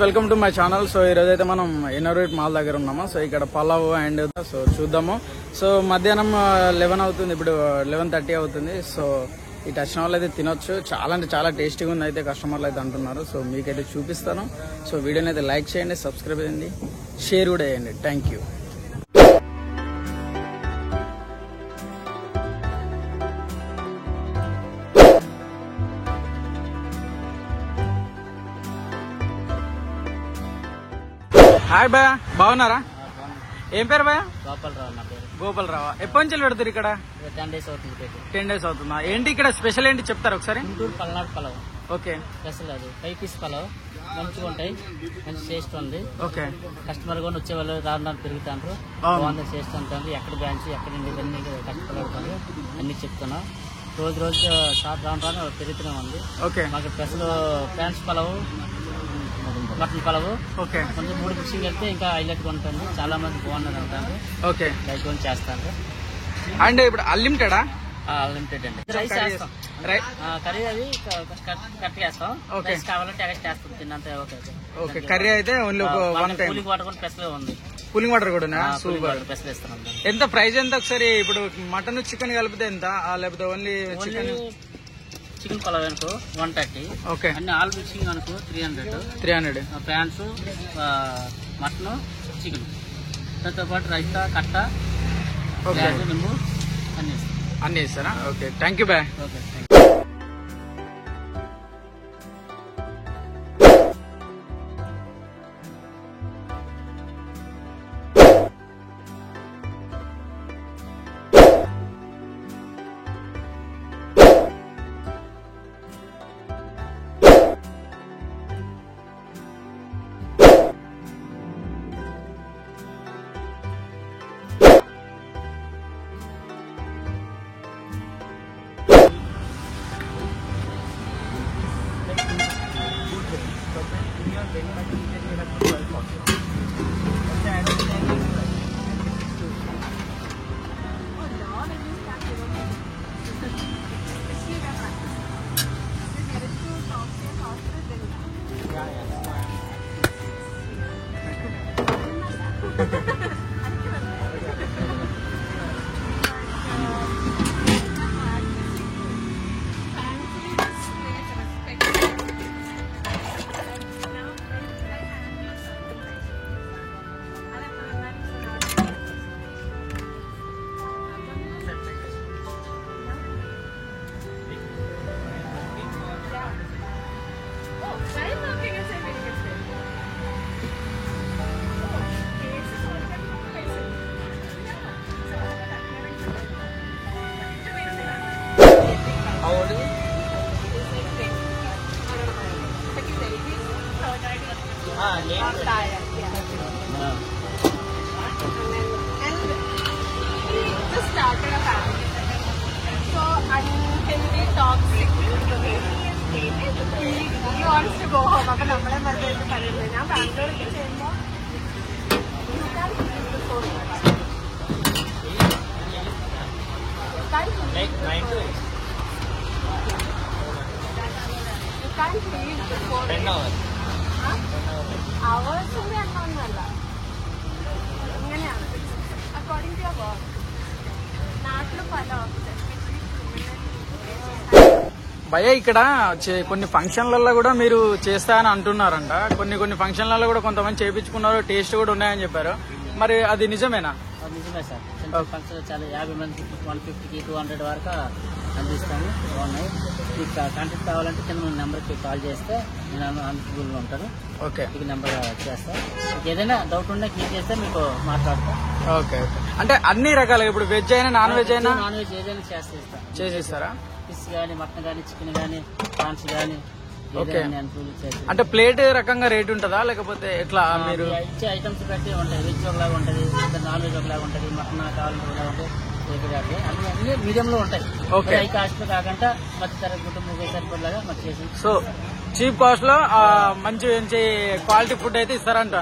Welcome to my channel. So ఈ రోజైతే మనం ఇన్నోవేట్ మాల్ దగ్గర ఉన్నాము. సో ఇక్కడ పలావ్ అండ్ సో చూద్దాము. సో మధ్యాహ్నం 11 అవుతుంది, ఇప్పుడు 11:30 అవుతుంది. సో ఈ వచ్చిన వాళ్ళు అయితే తినొచ్చు. చాలా అంటే చాలా టేస్టీగా ఉంది అయితే కస్టమర్లు అయితే అంటున్నారు. సో మీకైతే చూపిస్తాను. సో వీడియోని అయితే లైక్ చేయండి, సబ్స్క్రైబ్ చేయండి, షేర్ కూడా చేయండి. Thank you. హాయ్ భయ, బాగున్నారా? ఏం పేరు భయ? గోపాలరావు. ఎప్పటి నుంచి పెడతారు ఇక్కడ? 10 days అవుతుంది. 10 days అవుతుందా? ఏంటి ఇక్కడ స్పెషల్ ఏంటి చెప్తారు ఒకసారి? గుంటూరు పల్నాడు పలావ్. ఓకే, స్పెషల్ అది 5 piece పలావ్, మంచిగా ఉంటాయి, మంచి టేస్ట్ ఉంది. ఓకే. కస్టమర్ కూడా వచ్చే వాళ్ళు రాను పెరుగుతారు, బాగుంది టేస్ట్ ఉంటుంది. ఎక్కడ బ్రాంచ్ ఎక్కడ అన్ని కష్టపడుతుంది అన్ని చెప్తున్నాం. రోజు షాప్ రాను పెరుగుతూనే ఉంది. ఓకే. మాకు special prawns pulao, mutton pulao, okay, కొంచెం 3 మిక్సింగ్ వెళ్తే ఇంకా హైలైట్ గా ఉంటుంది. చాలా మంది బాగున్నది అంటారు. ఓకే, లైక్ చేస్తారు. అండ్ ఇప్పుడు అన్లిమిటెడా? అన్లిమిటెడ్ అండి. రైస్ చేస్తాం, కర్రీ అది కట్ చేస్తాం. రైస్ కావాలంటే ఎక్స్ట్రా చేస్తాం, తిన్నంత. Okay okay. కర్రీ అయితే only one time. Cooling water కూడా స్పెషల్ ఉంది. కూలింగ్ వాటర్ కూడా సూపర్. స్పెషల్ ఇస్తాం. ఎంత ప్రైస్ ఎంత ఒకసారి? ఇప్పుడు మటన్ చికెన్ కలిపితే ఎంత, లేకపోతే ఓన్లీ చికెన్? చికెన్ పలావ్ అనుకో 130. ఓకే. అన్ని ఆల్ మిక్సింగ్ అనుకో 300. ఫ్రాన్స్, మటన్, చికెన్, దాంతో పాటు రైతా, కట్ట, నిమ్ము అన్ని ఇస్తారా? Okay, thank you bye. Okay. started a family. So unhealthy, toxic. He wants to go home. Appa nammale marthu parilla. Na Bangalore ki cheyumbo. You can't feel the phone. Like 9 to 8. You can't feel the phone. 10 hours. Hours only annonnalla. Inganeyanu. According to your work. నాట్లో పలా భయ ఇక్కడ కొన్ని ఫంక్షన్లలో కూడా మీరు చేస్తారని అంటున్నారంట. కొన్ని ఫంక్షన్లలో కూడా కొంతమంది చేయించుకున్నారు, టేస్ట్ కూడా ఉన్నాయని చెప్పారు. మరి అది నిజమేనా? నిజమే సార్. ఫంక్షన్ చాలా 50 మంది 150కి 200 వరకు అందిస్తాము. బాగున్నాయి. మీకు కాంటాక్ట్ కావాలంటే కింద నెంబర్కి కాల్ చేస్తే నేను అందుబాటులో ఉంటాను. ఓకే, మీకు నెంబర్ చేస్తా. మీకు ఏదైనా డౌట్ ఉన్నా క్లిక్ చేస్తే మీకు మాట్లాడతాం. ఓకే. అంటే అన్ని రకాలుగా ఇప్పుడు వెజ్ అయినా నాన్ వెజ్ అయినా? నాన్ వెజ్ ఏదైనా చేసిస్తారా? ఫిష్ కానీ, మటన్ కానీ, చికెన్ కానీ, ప్రాన్స్ కానీ. ఓకే. అంటే ప్లేట్ రకంగా రేట్ ఉంటుందా లేకపోతే ఎట్లా? మీరు ఇచ్చే ఐటమ్స్ బట్టి ఉంటాయి. వెజ్ ఒకలాగా ఉంటుంది, నాన్ వెజ్ ఒకలాగా ఉంటుంది, మటన్ కావాలంటే ఒకలాగా ఉంటుంది. అన్ని మీడియం లో ఉంటాయి. ఓకే. హై కాస్ట్ లో కాకుండా మధ్య తరగతి కుటుంబం సరిపడలాగా మాకు చేసి. సో చీప్ కాస్ట్ లో మంచి క్వాలిటీ ఫుడ్ అయితే ఇస్తారంట.